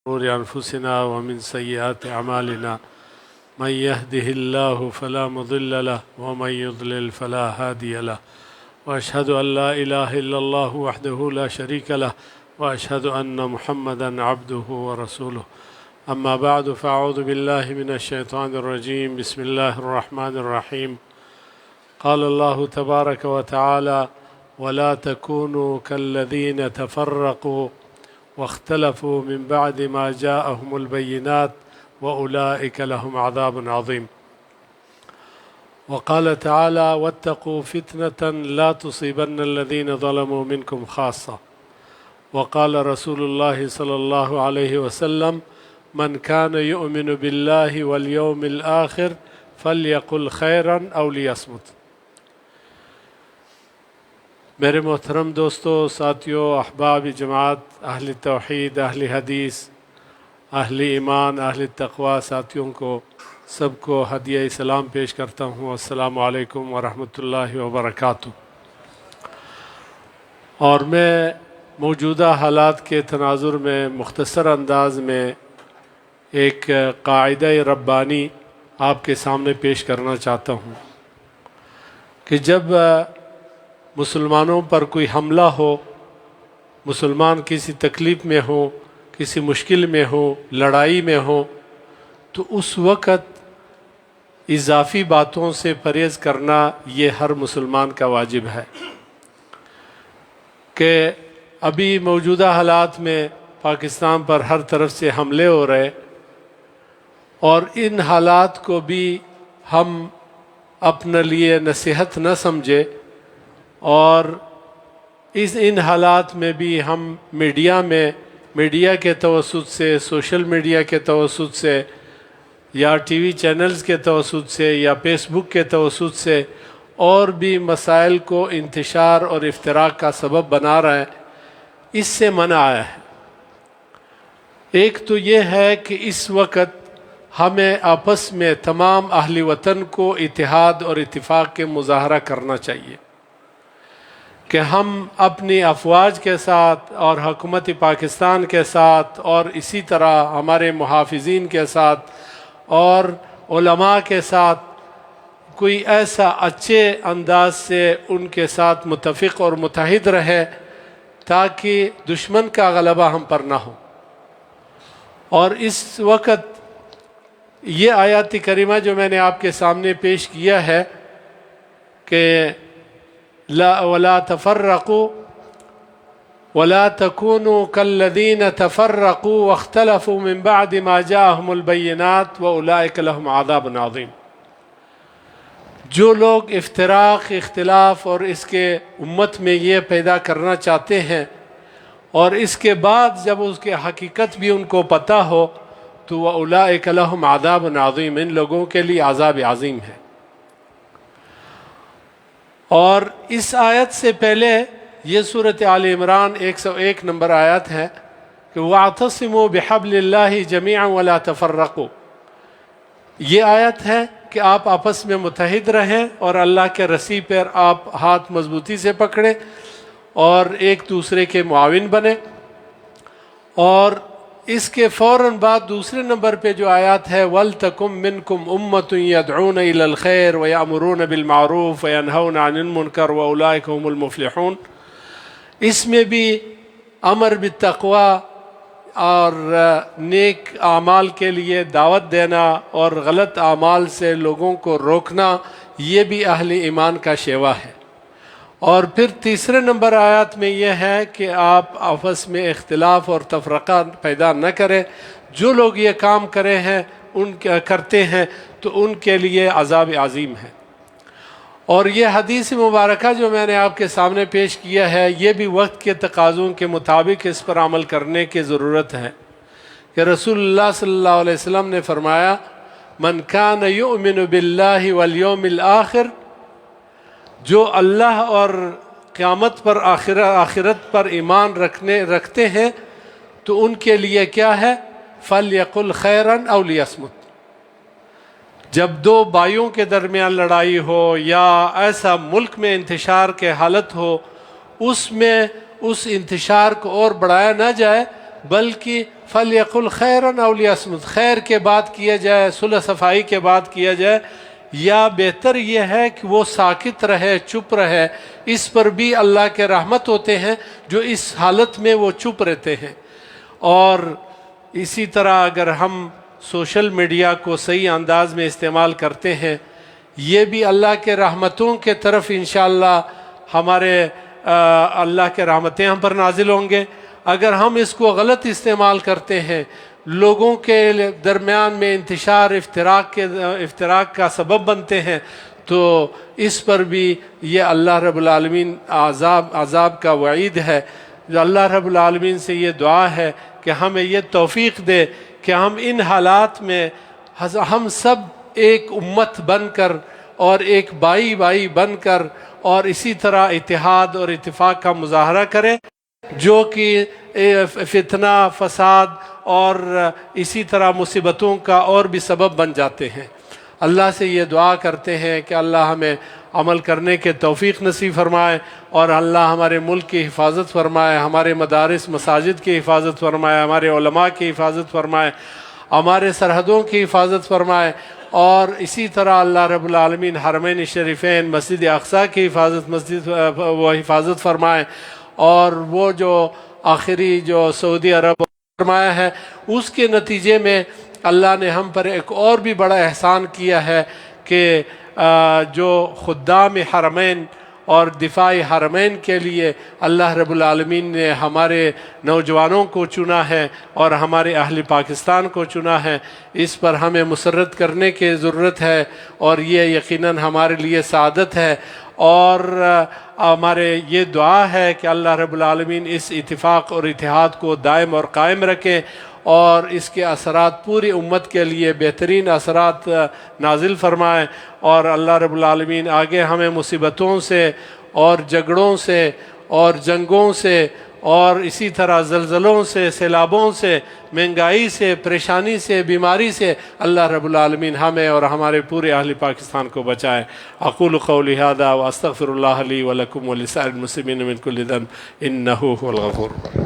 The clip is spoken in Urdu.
شرور أنفسنا ومن سيئات أعمالنا من يهده الله فلا مضل له ومن يضلل فلا هادي له وأشهد أن لا إله إلا الله وحده لا شريك له وأشهد أن محمدا عبده ورسوله أما بعد فأعوذ بالله من الشيطان الرجيم بسم الله الرحمن الرحيم قال الله تبارك وتعالى ولا تكونوا كالذين تفرقوا واختلفوا من بعد ما جاءهم البينات وأولئك لهم عذاب عظيم وقال تعالى واتقوا فتنة لا تصيبن الذين ظلموا منكم خاصة وقال رسول الله صلى الله عليه وسلم من كان يؤمن بالله واليوم الآخر فليقل خيرا أو ليصمت میرے محترم دوستو، ساتھیوں، احباب جماعت، اہل توحید، اہل حدیث، اہل ایمان، اہل تقوی ساتھیوں کو سب کو ہدیہ سلام پیش کرتا ہوں۔ السلام علیکم ورحمۃ اللہ وبرکاتہ۔ اور میں موجودہ حالات کے تناظر میں مختصر انداز میں ایک قاعدہ ربانی آپ کے سامنے پیش کرنا چاہتا ہوں کہ جب مسلمانوں پر کوئی حملہ ہو، مسلمان کسی تکلیف میں ہو، کسی مشکل میں ہو، لڑائی میں ہو، تو اس وقت اضافی باتوں سے پرہیز کرنا یہ ہر مسلمان کا واجب ہے کہ ابھی موجودہ حالات میں پاکستان پر ہر طرف سے حملے ہو رہے، اور ان حالات کو بھی ہم اپنے لیے نصیحت نہ سمجھے، اور ان حالات میں بھی ہم میڈیا کے توسط سے، سوشل میڈیا کے توسط سے، یا ٹی وی چینلز کے توسط سے، یا فیس بک کے توسط سے اور بھی مسائل کو انتشار اور افتراق کا سبب بنا رہا ہے۔ اس سے منع آیا ہے۔ ایک تو یہ ہے کہ اس وقت ہمیں آپس میں تمام اہل وطن کو اتحاد اور اتفاق کے مظاہرہ کرنا چاہیے کہ ہم اپنی افواج کے ساتھ اور حکومت پاکستان کے ساتھ اور اسی طرح ہمارے محافظین کے ساتھ اور علماء کے ساتھ کوئی ایسا اچھے انداز سے ان کے ساتھ متفق اور متحد رہے تاکہ دشمن کا غلبہ ہم پر نہ ہو۔ اور اس وقت یہ آیات کریمہ جو میں نے آپ کے سامنے پیش کیا ہے کہ ولا تفرقوا ولا تكونوا كالذين تفرقوا واختلفوا من بعد ما جاءهم البينات واولئك لهم عذاب عظيم۔ جو لوگ افتراق، اختلاف اور اس کے امت میں یہ پیدا کرنا چاہتے ہیں اور اس کے بعد جب اس کے حقیقت بھی ان کو پتہ ہو تو واولئک لهم عذاب عظیم، ان لوگوں کے لیے عذاب عظیم ہے۔ اور اس آیت سے پہلے یہ سورۃ آل عمران 101 نمبر آیت ہے کہ وَاعْتَصِمُوا بِحَبْلِ اللَّهِ جَمِيعًا وَلَا تَفَرَّقُوا۔ یہ آیت ہے کہ آپ آپس میں متحد رہیں اور اللہ کے رسی پر آپ ہاتھ مضبوطی سے پکڑیں اور ایک دوسرے کے معاون بنیں۔ اور اس کے فوراً بعد دوسرے نمبر پہ جو آیات ہے وَلْتَكُمْ مِنْكُمْ أُمَّةٌ يَدْعُونَ إِلَى الْخَيْرِ وَيَأْمُرُونَ بِالْمَعْرُوفِ وَيَنْهَوْنَ عَنِ الْمُنْكَرِ وَأُولَئِكَ هُمُ الْمُفْلِحُونَ۔ اس میں بھی امر بالتقوی اور نیک اعمال کے لیے دعوت دینا اور غلط اعمال سے لوگوں کو روکنا، یہ بھی اہل ایمان کا شیوا ہے۔ اور پھر تیسرے نمبر آیات میں یہ ہے کہ آپ آپس میں اختلاف اور تفرقہ پیدا نہ کریں۔ جو لوگ یہ کام کرتے ہیں تو ان کے لیے عذاب عظیم ہے۔ اور یہ حدیث مبارکہ جو میں نے آپ کے سامنے پیش کیا ہے، یہ بھی وقت کے تقاضوں کے مطابق اس پر عمل کرنے کی ضرورت ہے کہ رسول اللہ صلی اللہ علیہ وسلم نے فرمایا من کان یؤمن باللہ والیوم الآخر، جو اللہ اور قیامت پر آخرت پر ایمان رکھتے ہیں تو ان کے لیے کیا ہے فَلْيَقُلْ خَيْرًا أَوْ لِيَصْمُتْ۔ جب دو بھائیوں کے درمیان لڑائی ہو یا ایسا ملک میں انتشار کے حالت ہو، اس میں اس انتشار کو اور بڑھایا نہ جائے بلکہ فلیقل خیرن او لیصمت، خیر کے بات کیا جائے، صلح صفائی کے بات کیا جائے، یا بہتر یہ ہے کہ وہ ساکت رہے، چپ رہے۔ اس پر بھی اللہ کے رحمت ہوتے ہیں جو اس حالت میں وہ چپ رہتے ہیں۔ اور اسی طرح اگر ہم سوشل میڈیا کو صحیح انداز میں استعمال کرتے ہیں، یہ بھی اللہ کے رحمتوں کے طرف انشاءاللہ ہمارے اللہ کے رحمتیں ہم پر نازل ہوں گے۔ اگر ہم اس کو غلط استعمال کرتے ہیں، لوگوں کے درمیان میں انتشار افتراق کا سبب بنتے ہیں، تو اس پر بھی یہ اللہ رب العالمین عذاب کا وعید ہے۔ جو اللہ رب العالمین سے یہ دعا ہے کہ ہمیں یہ توفیق دے کہ ہم ان حالات میں ہم سب ایک امت بن کر اور ایک بھائی بن کر اور اسی طرح اتحاد اور اتفاق کا مظاہرہ کریں، جو کہ فتنہ، فساد اور اسی طرح مصیبتوں کا اور بھی سبب بن جاتے ہیں۔ اللہ سے یہ دعا کرتے ہیں کہ اللہ ہمیں عمل کرنے کے توفیق نصیب فرمائے، اور اللہ ہمارے ملک کی حفاظت فرمائے، ہمارے مدارس مساجد کی حفاظت فرمائے، ہمارے علماء کی حفاظت فرمائے، ہمارے سرحدوں کی حفاظت فرمائے، اور اسی طرح اللہ رب العالمین حرمین شریفین، مسجد اقصیٰ کی حفاظت فرمائے، اور وہ جو آخری جو سعودی عرب فرمایا ہے، اس کے نتیجے میں اللہ نے ہم پر ایک اور بھی بڑا احسان کیا ہے کہ جو خدام حرمین اور دفاع حرمین کے لیے اللہ رب العالمین نے ہمارے نوجوانوں کو چنا ہے اور ہمارے اہل پاکستان کو چنا ہے۔ اس پر ہمیں مسرت کرنے کی ضرورت ہے، اور یہ یقیناً ہمارے لیے سعادت ہے، اور ہمارے یہ دعا ہے کہ اللہ رب العالمین اس اتفاق اور اتحاد کو دائم اور قائم رکھیں، اور اس کے اثرات پوری امت کے لیے بہترین اثرات نازل فرمائیں، اور اللہ رب العالمین آگے ہمیں مصیبتوں سے اور جھگڑوں سے اور جنگوں سے اور اسی طرح زلزلوں سے، سیلابوں سے، مہنگائی سے، پریشانی سے، بیماری سے اللہ رب العالمین ہمیں اور ہمارے پورے اہل پاکستان کو بچائے۔ اقول قولی ھذا واستغفر اللہ لی ولکم ولسائر المسلمین من کل ذنب انہ هو الغفور۔